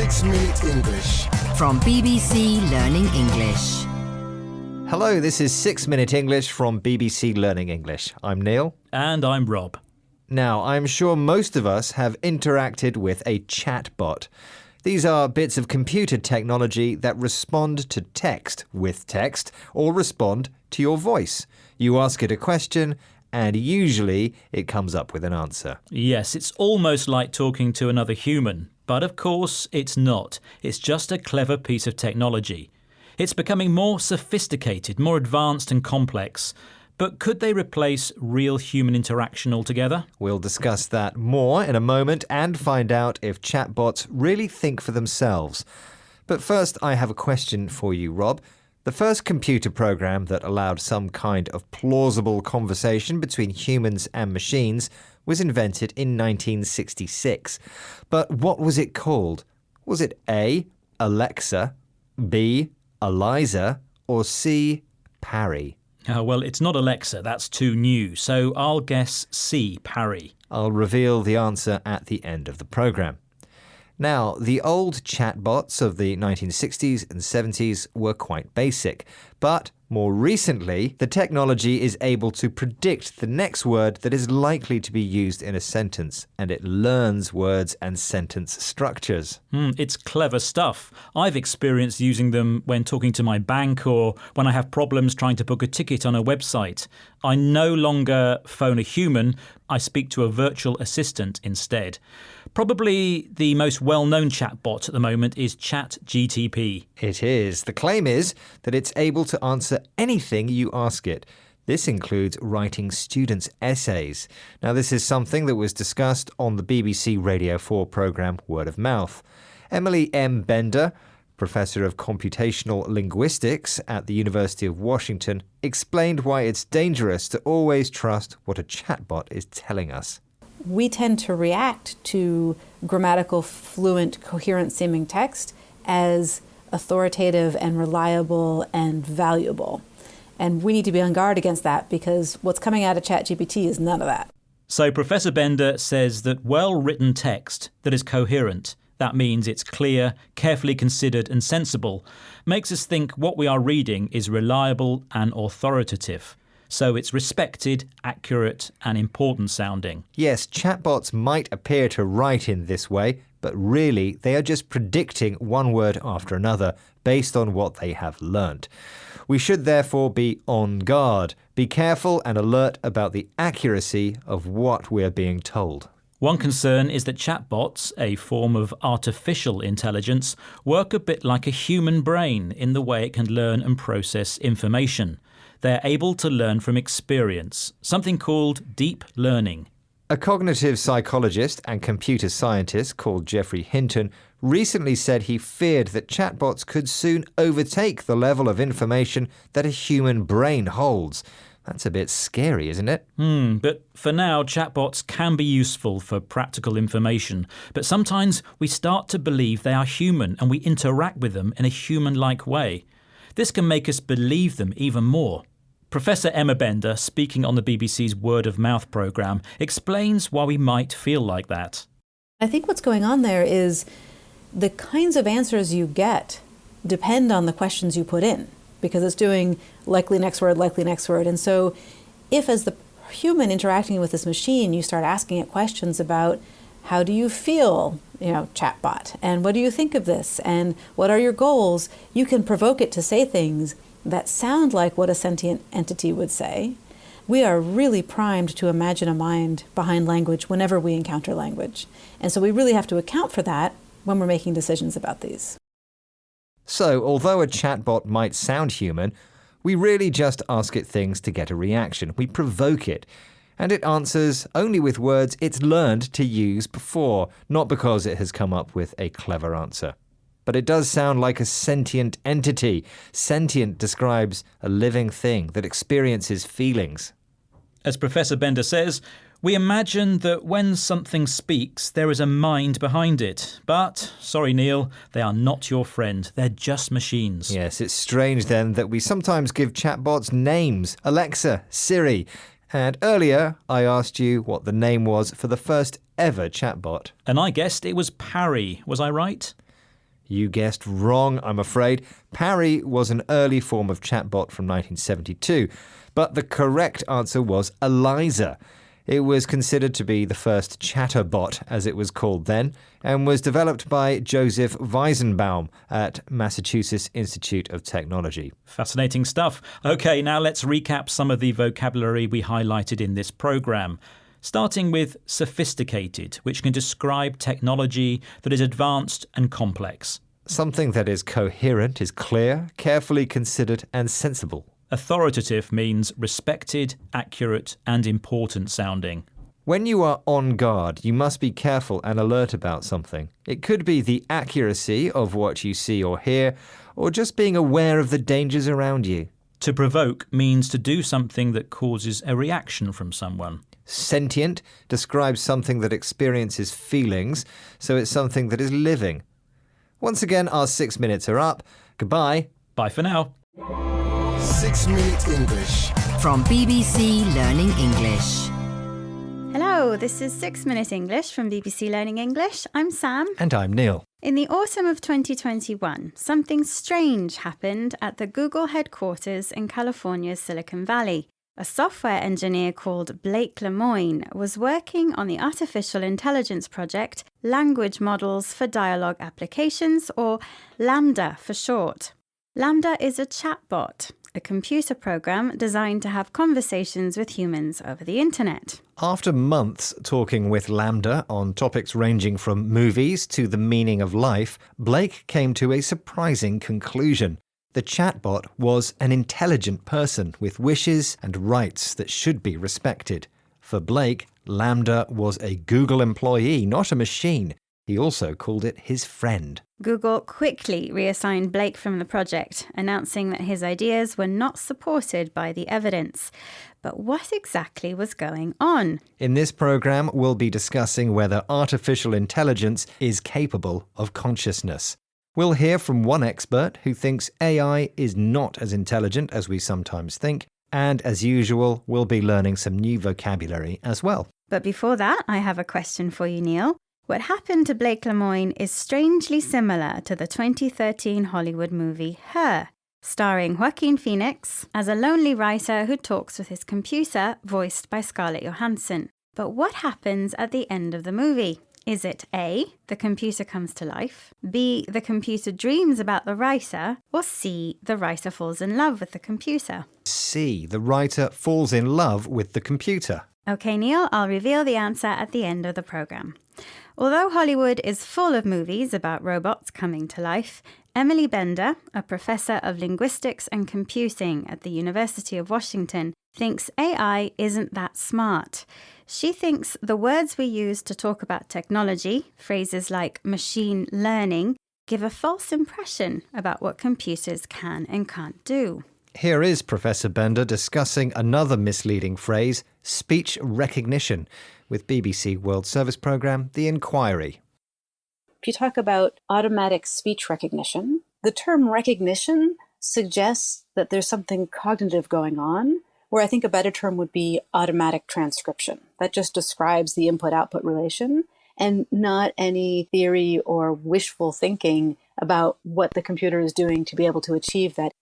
6 Minute English. From BBC Learning English. Hello, this is 6 Minute English from BBC Learning English. I'm Neil. And I'm Rob. Now, I'm sure most of us have interacted with a chatbot. These are bits of computer technology that respond to text with text or respond to your voice. You ask it a question and usually it comes up with an answer. Yes, it's almost like talking to another human. But of course, it's not. It's just a clever piece of technology. It's becoming more sophisticated, more advanced and complex. But could they replace real human interaction altogether? We'll discuss that more in a moment and find out if chatbots really think for themselves. But first, I have a question for you, Rob. The first computer program that allowed some kind of plausible conversation between humans and machines was invented in 1966. But what was it called? Was it A, Alexa, B, Eliza, or C, Parry? Well, it's not Alexa, that's too new, so I'll guess C, Parry. I'll reveal the answer at the end of the program. Now, the old chatbots of the 1960s and 70s were quite basic, but more recently, the technology is able to predict the next word that is likely to be used in a sentence, and it learns words and sentence structures. It's clever stuff. I've experienced using them when talking to my bank or when I have problems trying to book a ticket on a website. I no longer phone a human, I speak to a virtual assistant instead. Probably the most well-known chatbot at the moment is ChatGTP. It is. The claim is that it's able to answer anything you ask it. This includes writing students' essays. Now, this is something that was discussed on the BBC Radio 4 programme Word of Mouth. Emily M. Bender, Professor of Computational Linguistics at the University of Washington, explained why it's dangerous to always trust what a chatbot is telling us. We tend to react to grammatical, fluent, coherent-seeming text as authoritative and reliable and valuable. And we need to be on guard against that because what's coming out of ChatGPT is none of that. So Professor Bender says that well-written text that is coherent, that means it's clear, carefully considered and sensible, makes us think what we are reading is reliable and authoritative. So it's respected, accurate and important sounding. Yes, chatbots might appear to write in this way, but really they are just predicting one word after another based on what they have learnt. We should therefore be on guard, be careful and alert about the accuracy of what we're being told. One concern is that chatbots, a form of artificial intelligence, work a bit like a human brain in the way it can learn and process information. They're able to learn from experience, something called deep learning. A cognitive psychologist and computer scientist called Geoffrey Hinton recently said he feared that chatbots could soon overtake the level of information that a human brain holds. That's a bit scary, isn't it? But for now, chatbots can be useful for practical information. But sometimes we start to believe they are human and we interact with them in a human-like way. This can make us believe them even more. Professor Emma Bender, speaking on the BBC's Word of Mouth programme, explains why we might feel like that. I think what's going on there is the kinds of answers you get depend on the questions you put in, because it's doing likely next word. And so if as the human interacting with this machine, you start asking it questions about how do you feel, chatbot, and what do you think of this, and what are your goals, you can provoke it to say things that sound like what a sentient entity would say. We are really primed to imagine a mind behind language whenever we encounter language. And so we really have to account for that when we're making decisions about these. So, although a chatbot might sound human, we really just ask it things to get a reaction. We provoke it. And it answers only with words it's learned to use before, not because it has come up with a clever answer. But it does sound like a sentient entity. Sentient describes a living thing that experiences feelings. As Professor Bender says, we imagine that when something speaks, there is a mind behind it. But, sorry Neil, they are not your friend. They're just machines. Yes, it's strange then that we sometimes give chatbots names. Alexa, Siri. And earlier, I asked you what the name was for the first ever chatbot. And I guessed it was Parry. Was I right? You guessed wrong, I'm afraid. Parry was an early form of chatbot from 1972, but the correct answer was Eliza. It was considered to be the first chatterbot, as it was called then, and was developed by Joseph Weizenbaum at Massachusetts Institute of Technology. Fascinating stuff. OK, now let's recap some of the vocabulary we highlighted in this programme. Starting with sophisticated, which can describe technology that is advanced and complex. Something that is coherent, is clear, carefully considered and sensible. Authoritative means respected, accurate and important sounding. When you are on guard, you must be careful and alert about something. It could be the accuracy of what you see or hear, or just being aware of the dangers around you. To provoke means to do something that causes a reaction from someone. Sentient describes something that experiences feelings, so it's something that is living. Once again, our 6 minutes are up. Goodbye. Bye for now. 6 Minute English. From BBC Learning English. Hello, this is 6 Minute English from BBC Learning English. I'm Sam. And I'm Neil. In the autumn of 2021, something strange happened at the Google headquarters in California's Silicon Valley. A software engineer called Blake Lemoine was working on the artificial intelligence project Language Models for Dialogue Applications, or LaMDA for short. LaMDA is a chatbot, a computer program designed to have conversations with humans over the internet. After months talking with LaMDA on topics ranging from movies to the meaning of life, Blake came to a surprising conclusion. The chatbot was an intelligent person with wishes and rights that should be respected. For Blake, LaMDA was a Google employee, not a machine. He also called it his friend. Google quickly reassigned Blake from the project, announcing that his ideas were not supported by the evidence. But what exactly was going on? In this program, we'll be discussing whether artificial intelligence is capable of consciousness. We'll hear from one expert who thinks AI is not as intelligent as we sometimes think, and as usual, we'll be learning some new vocabulary as well. But before that, I have a question for you, Neil. What happened to Blake Lemoine is strangely similar to the 2013 Hollywood movie Her, starring Joaquin Phoenix as a lonely writer who talks with his computer, voiced by Scarlett Johansson. But what happens at the end of the movie? Is it A, the computer comes to life, B, the computer dreams about the writer, or C, the writer falls in love with the computer? C, the writer falls in love with the computer. OK, Neil, I'll reveal the answer at the end of the programme. Although Hollywood is full of movies about robots coming to life, Emily Bender, a professor of linguistics and computing at the University of Washington, thinks AI isn't that smart. She thinks the words we use to talk about technology, phrases like machine learning, give a false impression about what computers can and can't do. Here is Professor Bender discussing another misleading phrase, speech recognition, with BBC World Service programme The Inquiry. If you talk about automatic speech recognition, the term recognition suggests that there's something cognitive going on, where I think a better term would be automatic transcription. That just describes the input-output relation and not any theory or wishful thinking about what the computer is doing to be able to achieve that.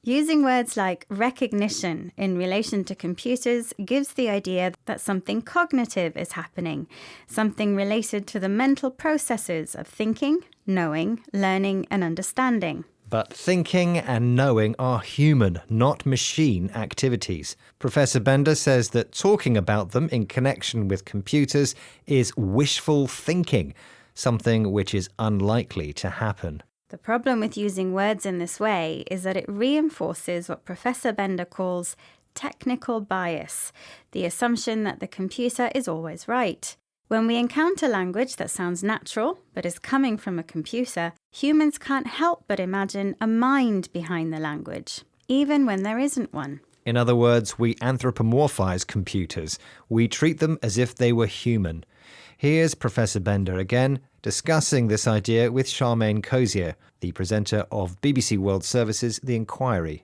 Using words like recognition in relation to computers gives the idea that something cognitive is happening, something related to the mental processes of thinking, knowing, learning, and understanding. But thinking and knowing are human, not machine activities. Professor Bender says that talking about them in connection with computers is wishful thinking, something which is unlikely to happen. The problem with using words in this way is that it reinforces what Professor Bender calls technical bias, the assumption that the computer is always right. When we encounter language that sounds natural but is coming from a computer, humans can't help but imagine a mind behind the language, even when there isn't one. In other words, we anthropomorphize computers. We treat them as if they were human. Here's Professor Bender again, discussing this idea with Charmaine Cozier, the presenter of BBC World Service's The Inquiry.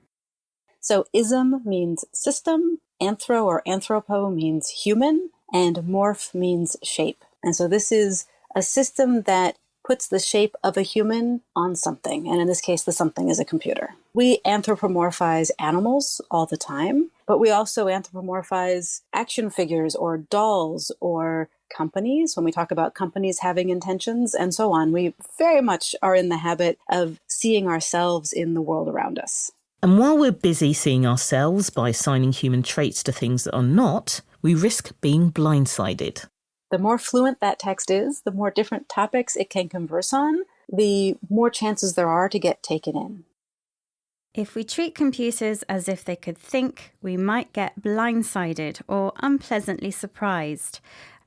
So ism means system, anthro or anthropo means human, and morph means shape. And so this is a system that puts the shape of a human on something. And in this case, the something is a computer. We anthropomorphize animals all the time, but we also anthropomorphize action figures or dolls or companies when we talk about companies having intentions and so on. We very much are in the habit of seeing ourselves in the world around us. And while we're busy seeing ourselves by assigning human traits to things that are not, we risk being blindsided. The more fluent that text is, the more different topics it can converse on, the more chances there are to get taken in. If we treat computers as if they could think, we might get blindsided or unpleasantly surprised.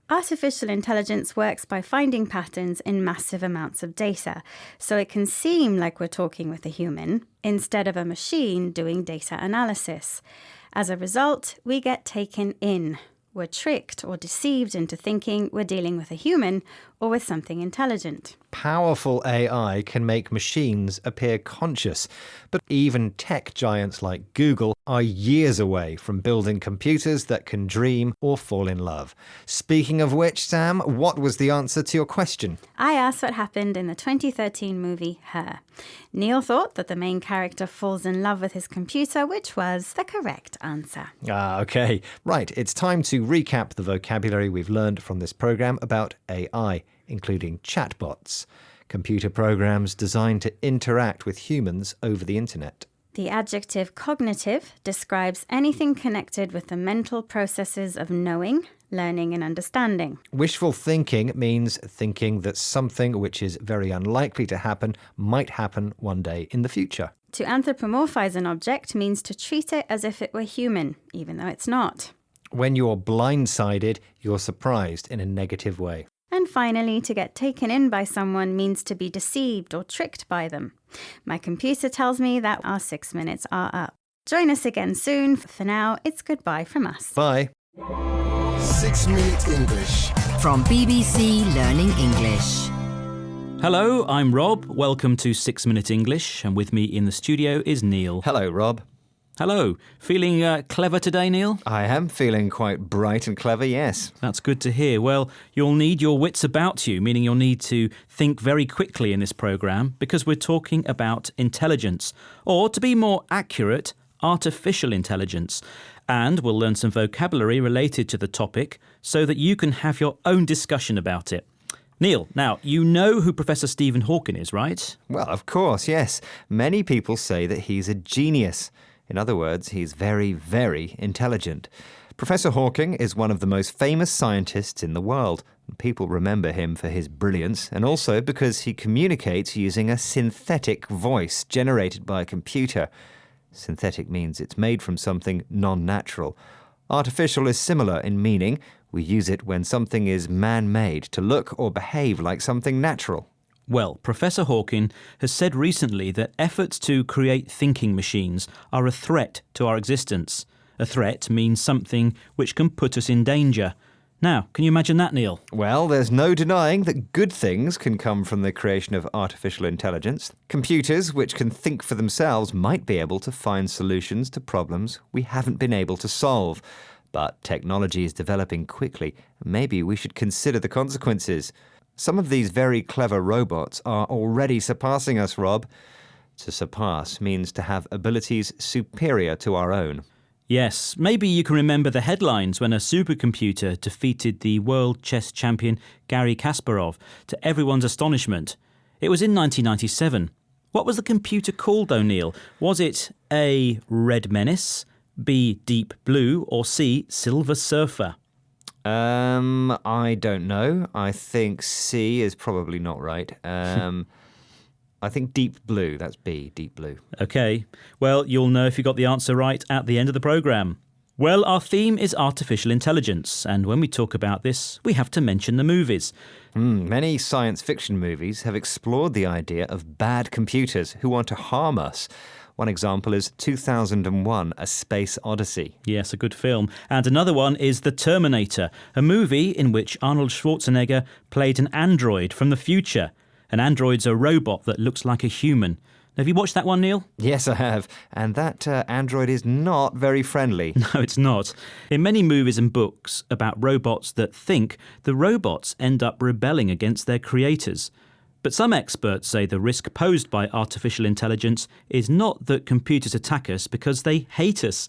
Artificial intelligence works by finding patterns in massive amounts of data, so it can seem like we're talking with a human instead of a machine doing data analysis. As a result, we get taken in. We're tricked or deceived into thinking we're dealing with a human or with something intelligent. Powerful AI can make machines appear conscious, but even tech giants like Google are years away from building computers that can dream or fall in love. Speaking of which, Sam, what was the answer to your question? I asked what happened in the 2013 movie Her. Neil thought that the main character falls in love with his computer, which was the correct answer. Okay. Right, it's time to recap the vocabulary we've learned from this program about AI, including chatbots, computer programs designed to interact with humans over the internet. The adjective cognitive describes anything connected with the mental processes of knowing, learning, and understanding. Wishful thinking means thinking that something which is very unlikely to happen might happen one day in the future. To anthropomorphize an object means to treat it as if it were human, even though it's not. When you're blindsided, you're surprised in a negative way. And finally, to get taken in by someone means to be deceived or tricked by them. My computer tells me that our 6 minutes are up. Join us again soon. For now, it's goodbye from us. Bye. 6 Minute English. From BBC Learning English. Hello, I'm Rob. Welcome to 6 Minute English, and with me in the studio is Neil. Hello, Rob. Hello. Feeling clever today, Neil? I am feeling quite bright and clever, yes. That's good to hear. Well, you'll need your wits about you, meaning you'll need to think very quickly in this programme because we're talking about intelligence, or to be more accurate, artificial intelligence. And we'll learn some vocabulary related to the topic so that you can have your own discussion about it. Neil, now, you know who Professor Stephen Hawking is, right? Well, of course, yes. Many people say that he's a genius. In other words, he's very, very intelligent. Professor Hawking is one of the most famous scientists in the world. People remember him for his brilliance and also because he communicates using a synthetic voice generated by a computer. Synthetic means it's made from something non-natural. Artificial is similar in meaning. We use it when something is man-made to look or behave like something natural. Well, Professor Hawking has said recently that efforts to create thinking machines are a threat to our existence. A threat means something which can put us in danger. Now, can you imagine that, Neil? Well, there's no denying that good things can come from the creation of artificial intelligence. Computers, which can think for themselves, might be able to find solutions to problems we haven't been able to solve. But technology is developing quickly. Maybe we should consider the consequences. Some of these very clever robots are already surpassing us, Rob. To surpass means to have abilities superior to our own. Yes, maybe you can remember the headlines when a supercomputer defeated the world chess champion Garry Kasparov to everyone's astonishment. It was in 1997. What was the computer called, though, Neil? Was it A, Red Menace, B, Deep Blue, or C, Silver Surfer? I don't know. I think C is probably not right. I think Deep Blue. That's B, Deep Blue. OK. Well, you'll know if you got the answer right at the end of the programme. Well, our theme is artificial intelligence, and when we talk about this, we have to mention the movies. Many science fiction movies have explored the idea of bad computers who want to harm us. One example is 2001, A Space Odyssey. Yes, a good film. And another one is The Terminator, a movie in which Arnold Schwarzenegger played an android from the future. An android's a robot that looks like a human. Have you watched that one, Neil? Yes, I have. And that android is not very friendly. No, it's not. In many movies and books about robots that think, the robots end up rebelling against their creators. But some experts say the risk posed by artificial intelligence is not that computers attack us because they hate us.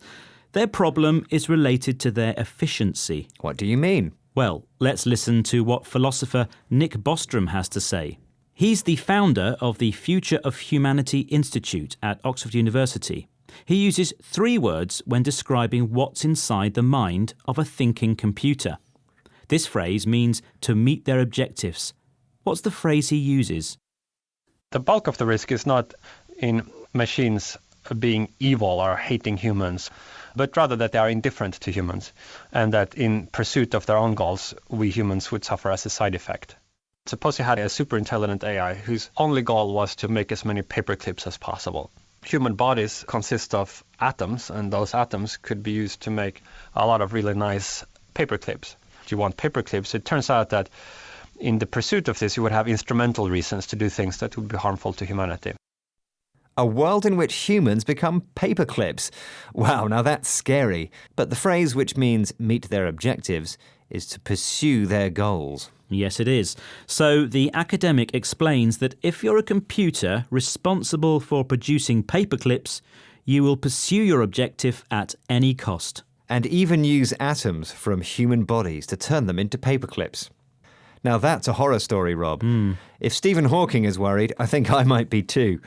Their problem is related to their efficiency. What do you mean? Well, let's listen to what philosopher Nick Bostrom has to say. He's the founder of the Future of Humanity Institute at Oxford University. He uses 3 words when describing what's inside the mind of a thinking computer. This phrase means to meet their objectives. What's the phrase he uses? The bulk of the risk is not in machines being evil or hating humans, but rather that they are indifferent to humans, and that in pursuit of their own goals, we humans would suffer as a side effect. Suppose you had a super intelligent AI whose only goal was to make as many paper clips as possible. Human bodies consist of atoms, and those atoms could be used to make a lot of really nice paper clips. If you want paper clips, it turns out that in the pursuit of this, you would have instrumental reasons to do things that would be harmful to humanity. A world in which humans become paperclips. Wow, now that's scary. But the phrase which means meet their objectives is to pursue their goals. Yes, it is. So the academic explains that if you're a computer responsible for producing paperclips, you will pursue your objective at any cost. And even use atoms from human bodies to turn them into paperclips. Now that's a horror story, Rob. If Stephen Hawking is worried, I think I might be too.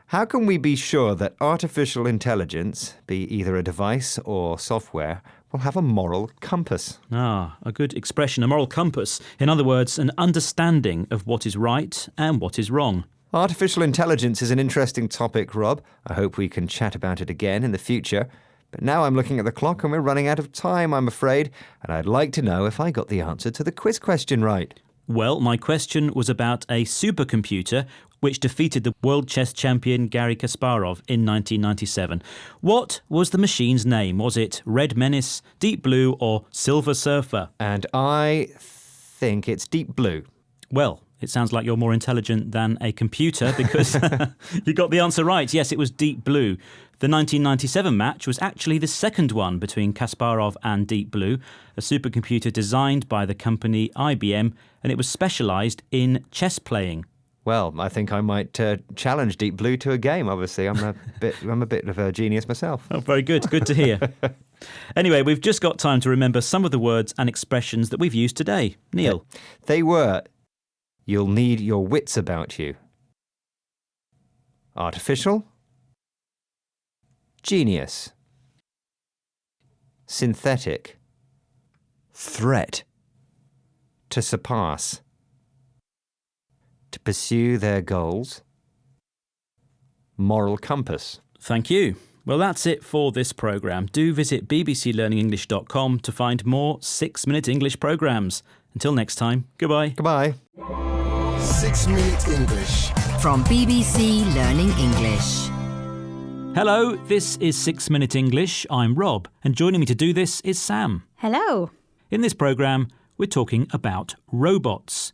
How can we be sure that artificial intelligence, be either a device or software, will have a moral compass? Ah, a good expression, a moral compass. In other words, an understanding of what is right and what is wrong. Artificial intelligence is an interesting topic, Rob. I hope we can chat about it again in the future. But now I'm looking at the clock and we're running out of time, I'm afraid, and I'd like to know if I got the answer to the quiz question right. Well, my question was about a supercomputer which defeated the world chess champion Garry Kasparov in 1997. What was the machine's name? Was it Red Menace, Deep Blue or Silver Surfer? And I think it's Deep Blue. Well, it sounds like you're more intelligent than a computer because you got the answer right. Yes, it was Deep Blue. The 1997 match was actually the second one between Kasparov and Deep Blue, a supercomputer designed by the company IBM, and it was specialised in chess playing. Well, I think I might challenge Deep Blue to a game, obviously. I'm a bit of a genius myself. Oh, very good. Good to hear. Anyway, we've just got time to remember some of the words and expressions that we've used today. Neil. They were, you'll need your wits about you. Artificial. Genius. Synthetic. Threat. To surpass. To pursue their goals. Moral compass. Thank you. Well, that's it for this programme. Do visit bbclearningenglish.com to find more 6-minute English programmes. Until next time, goodbye. Goodbye. 6-minute English. From BBC Learning English. Hello, this is 6-minute English. I'm Rob, and joining me to do this is Sam. Hello. In this programme, we're talking about robots.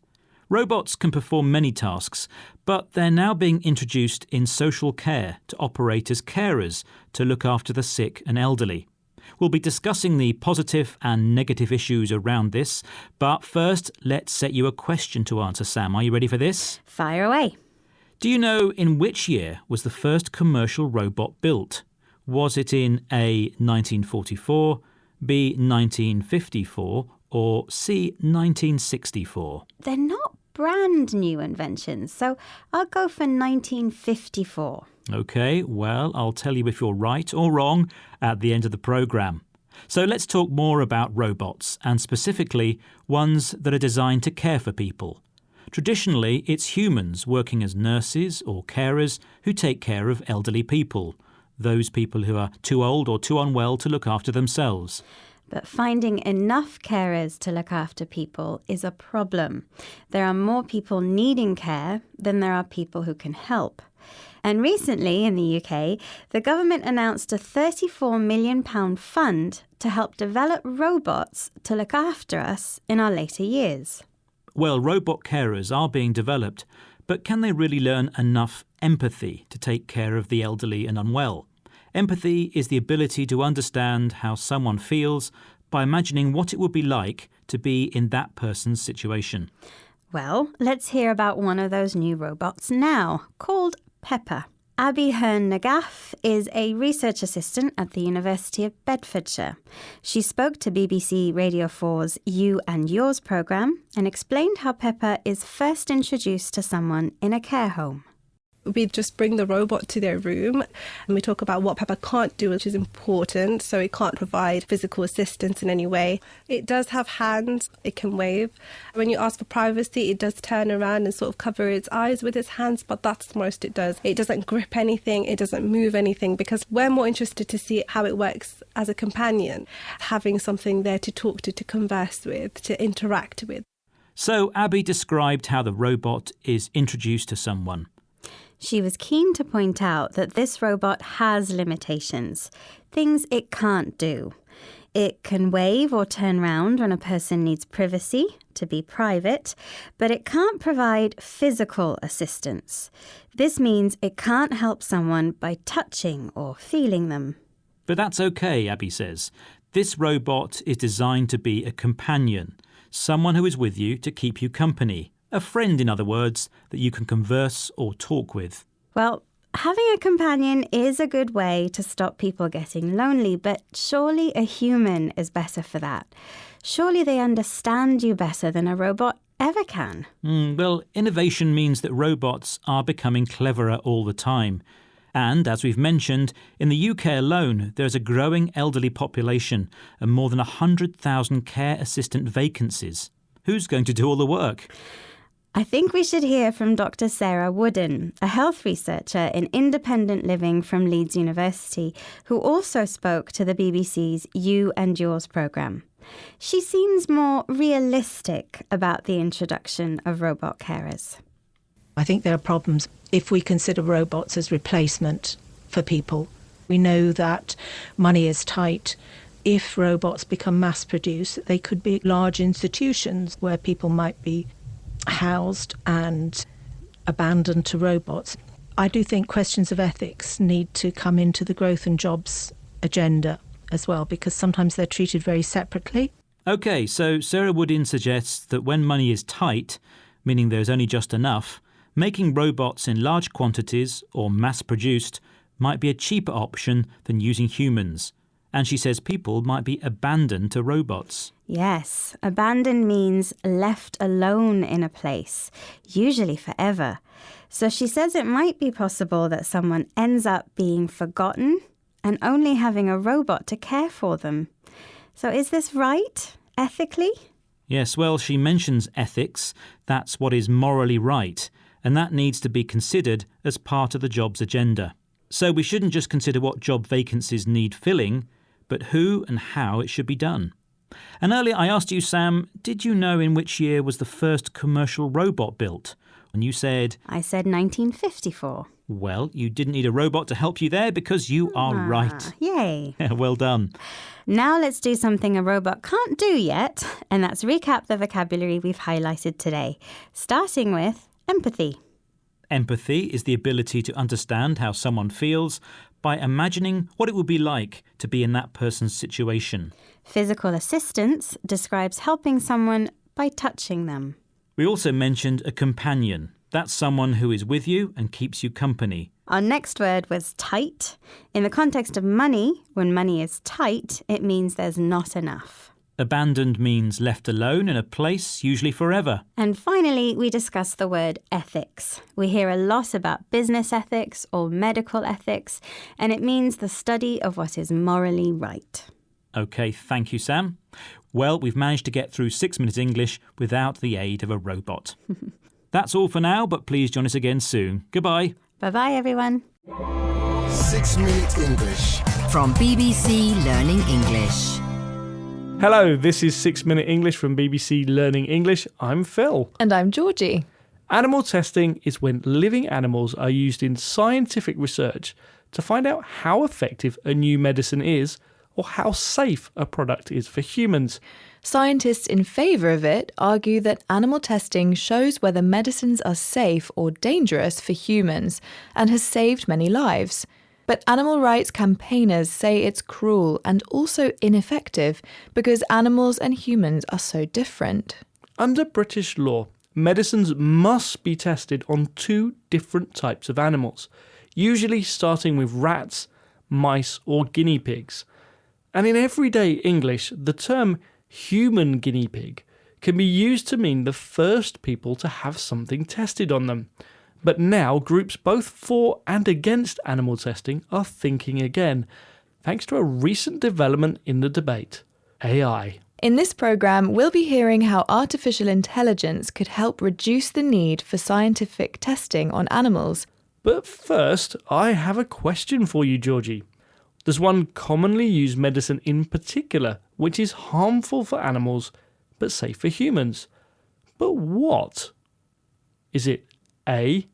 Robots can perform many tasks, but they're now being introduced in social care to operate as carers to look after the sick and elderly. We'll be discussing the positive and negative issues around this, but first, let's set you a question to answer, Sam. Are you ready for this? Fire away. Do you know in which year was the first commercial robot built? Was it in A, 1944, B, 1954, or C, 1964? They're not brand new inventions, so I'll go for 1954. OK, well, I'll tell you if you're right or wrong at the end of the programme. So let's talk more about robots, and specifically ones that are designed to care for people. Traditionally, it's humans working as nurses or carers who take care of elderly people, those people who are too old or too unwell to look after themselves. But finding enough carers to look after people is a problem. There are more people needing care than there are people who can help. And recently in the UK, the government announced a £34 million fund to help develop robots to look after us in our later years. Well, robot carers are being developed, but can they really learn enough empathy to take care of the elderly and unwell? Empathy is the ability to understand how someone feels by imagining what it would be like to be in that person's situation. Well, let's hear about one of those new robots now, called Pepper. Abby Hearn-Nagaff is a research assistant at the University of Bedfordshire. She spoke to BBC Radio 4's You and Yours programme and explained how Pepper is first introduced to someone in a care home. We just bring the robot to their room and we talk about what Pepper can't do, which is important. So it can't provide physical assistance in any way. It does have hands, it can wave. When you ask for privacy, it does turn around and sort of cover its eyes with its hands, but that's the most it does. It doesn't grip anything, it doesn't move anything, because we're more interested to see how it works as a companion, having something there to talk to converse with, to interact with. So Abby described how the robot is introduced to someone. She was keen to point out that this robot has limitations, things it can't do. It can wave or turn round when a person needs privacy, to be private, but it can't provide physical assistance. This means it can't help someone by touching or feeling them. But that's okay, Abby says. This robot is designed to be a companion, someone who is with you to keep you company. A friend, in other words, that you can converse or talk with. Well, having a companion is a good way to stop people getting lonely, but surely a human is better for that. Surely they understand you better than a robot ever can. Well, innovation means that robots are becoming cleverer all the time. And, as we've mentioned, in the UK alone, there's a growing elderly population and more than 100,000 care assistant vacancies. Who's going to do all the work? I think we should hear from Dr. Sarah Wooden, a health researcher in independent living from Leeds University, who also spoke to the BBC's You and Yours programme. She seems more realistic about the introduction of robot carers. I think there are problems if we consider robots as replacement for people. We know that money is tight. If robots become mass-produced, they could be large institutions where people might be housed and abandoned to robots. I do think questions of ethics need to come into the growth and jobs agenda as well, because sometimes they're treated very separately. OK, so Sarah Woodin suggests that when money is tight, meaning there's only just enough, making robots in large quantities or mass-produced might be a cheaper option than using humans. And she says people might be abandoned to robots. Yes, abandoned means left alone in a place, usually forever. So she says it might be possible that someone ends up being forgotten and only having a robot to care for them. So is this right, ethically? Yes, well, she mentions ethics. That's what is morally right. And that needs to be considered as part of the jobs agenda. So we shouldn't just consider what job vacancies need filling, but who and how it should be done. And earlier I asked you, Sam, did you know in which year was the first commercial robot built? And you said... I said 1954. Well, you didn't need a robot to help you there because you are right. Yay. Well done. Now let's do something a robot can't do yet, and that's recap the vocabulary we've highlighted today, starting with empathy. Empathy is the ability to understand how someone feels by imagining what it would be like to be in that person's situation. Physical assistance describes helping someone by touching them. We also mentioned a companion. That's someone who is with you and keeps you company. Our next word was tight. In the context of money, when money is tight, it means there's not enough. Abandoned means left alone in a place, usually forever. And finally, we discussed the word ethics. We hear a lot about business ethics or medical ethics, and it means the study of what is morally right. OK, thank you, Sam. Well, we've managed to get through 6 Minutes English without the aid of a robot. That's all for now, but please join us again soon. Goodbye. Bye-bye, everyone. 6 Minute English. From BBC Learning English. Hello, this is 6 Minute English from BBC Learning English. I'm Phil. And I'm Georgie. Animal testing is when living animals are used in scientific research to find out how effective a new medicine is or how safe a product is for humans. Scientists in favour of it argue that animal testing shows whether medicines are safe or dangerous for humans and has saved many lives. But animal rights campaigners say it's cruel and also ineffective because animals and humans are so different. Under British law, medicines must be tested on 2 different types of animals, usually starting with rats, mice or guinea pigs. And in everyday English, the term human guinea pig can be used to mean the first people to have something tested on them. But now groups both for and against animal testing are thinking again, thanks to a recent development in the debate: AI. In this programme, we'll be hearing how artificial intelligence could help reduce the need for scientific testing on animals. But first, I have a question for you, Georgie. There's one commonly used medicine in particular which is harmful for animals but safe for humans. But what? Is it A,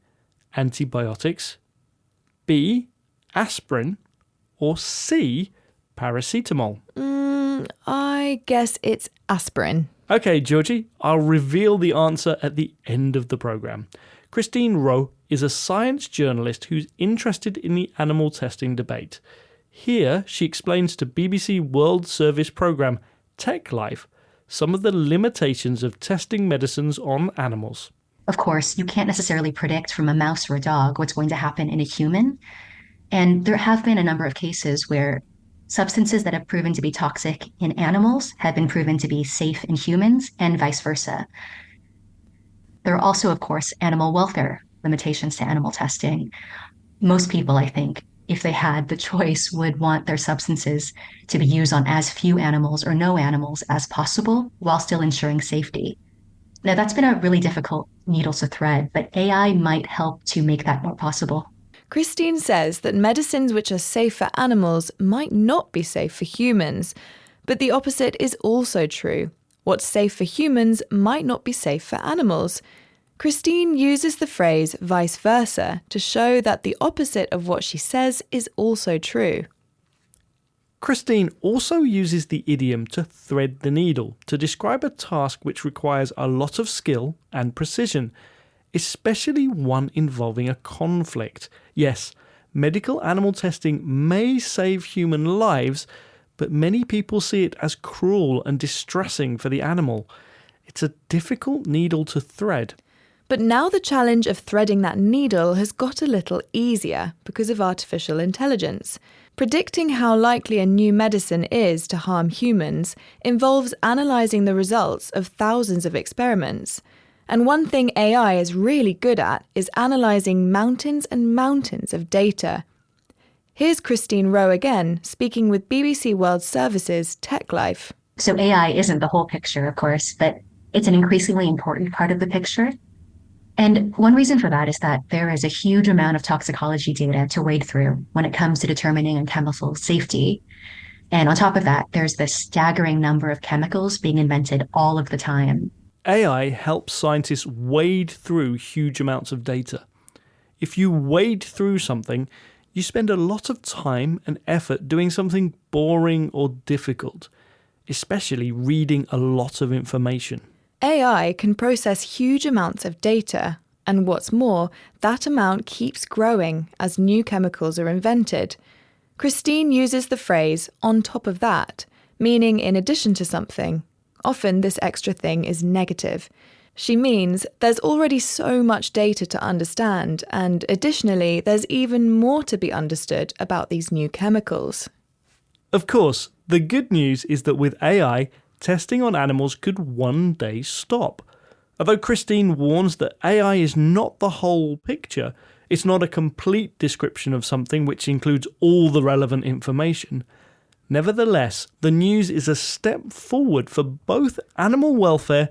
antibiotics, B, aspirin, or C, paracetamol? I guess it's aspirin. Okay, Georgie, I'll reveal the answer at the end of the programme. Christine Rowe is a science journalist who's interested in the animal testing debate. Here, she explains to BBC World Service programme Tech Life some of the limitations of testing medicines on animals. Of course, you can't necessarily predict from a mouse or a dog what's going to happen in a human. And there have been a number of cases where substances that have proven to be toxic in animals have been proven to be safe in humans, and vice versa. There are also, of course, animal welfare limitations to animal testing. Most people, I think, if they had the choice, would want their substances to be used on as few animals or no animals as possible while still ensuring safety. Now, that's been a really difficult needle to thread, but AI might help to make that more possible. Christine says that medicines which are safe for animals might not be safe for humans, but the opposite is also true. What's safe for humans might not be safe for animals. Christine uses the phrase vice versa to show that the opposite of what she says is also true. Christine also uses the idiom to thread the needle to describe a task which requires a lot of skill and precision, especially one involving a conflict. Yes, medical animal testing may save human lives, but many people see it as cruel and distressing for the animal. It's a difficult needle to thread. But now the challenge of threading that needle has got a little easier because of artificial intelligence. Predicting how likely a new medicine is to harm humans involves analysing the results of thousands of experiments. And one thing AI is really good at is analysing mountains and mountains of data. Here's Christine Rowe again, speaking with BBC World Service's Tech Life. So AI isn't the whole picture, of course, but it's an increasingly important part of the picture. And one reason for that is that there is a huge amount of toxicology data to wade through when it comes to determining a chemical safety. And on top of that, there's this staggering number of chemicals being invented all of the time. AI helps scientists wade through huge amounts of data. If you wade through something, you spend a lot of time and effort doing something boring or difficult, especially reading a lot of information. AI can process huge amounts of data, and what's more, that amount keeps growing as new chemicals are invented. Christine uses the phrase on top of that, meaning in addition to something. Often this extra thing is negative. She means there's already so much data to understand, and additionally, there's even more to be understood about these new chemicals. Of course, the good news is that with AI, testing on animals could one day stop. Although Christine warns that AI is not the whole picture, it's not a complete description of something which includes all the relevant information. Nevertheless, the news is a step forward for both animal welfare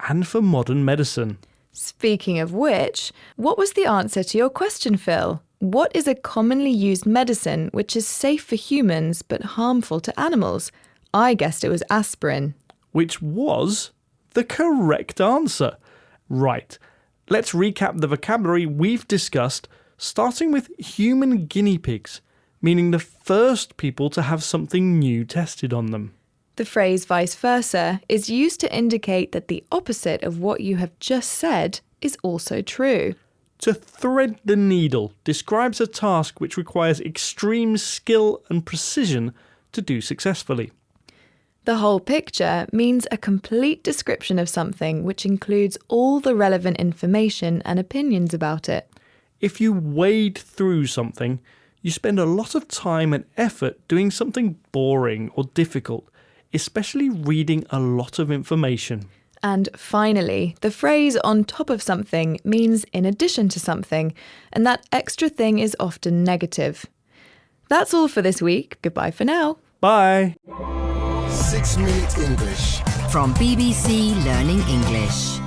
and for modern medicine. Speaking of which, what was the answer to your question, Phil? What is a commonly used medicine which is safe for humans but harmful to animals? I guessed it was aspirin. Which was the correct answer. Right, let's recap the vocabulary we've discussed, starting with human guinea pigs, meaning the first people to have something new tested on them. The phrase vice versa is used to indicate that the opposite of what you have just said is also true. To thread the needle describes a task which requires extreme skill and precision to do successfully. The whole picture means a complete description of something which includes all the relevant information and opinions about it. If you wade through something, you spend a lot of time and effort doing something boring or difficult, especially reading a lot of information. And finally, the phrase on top of something means in addition to something, and that extra thing is often negative. That's all for this week. Goodbye for now. Bye. 6 Minute English. From BBC Learning English.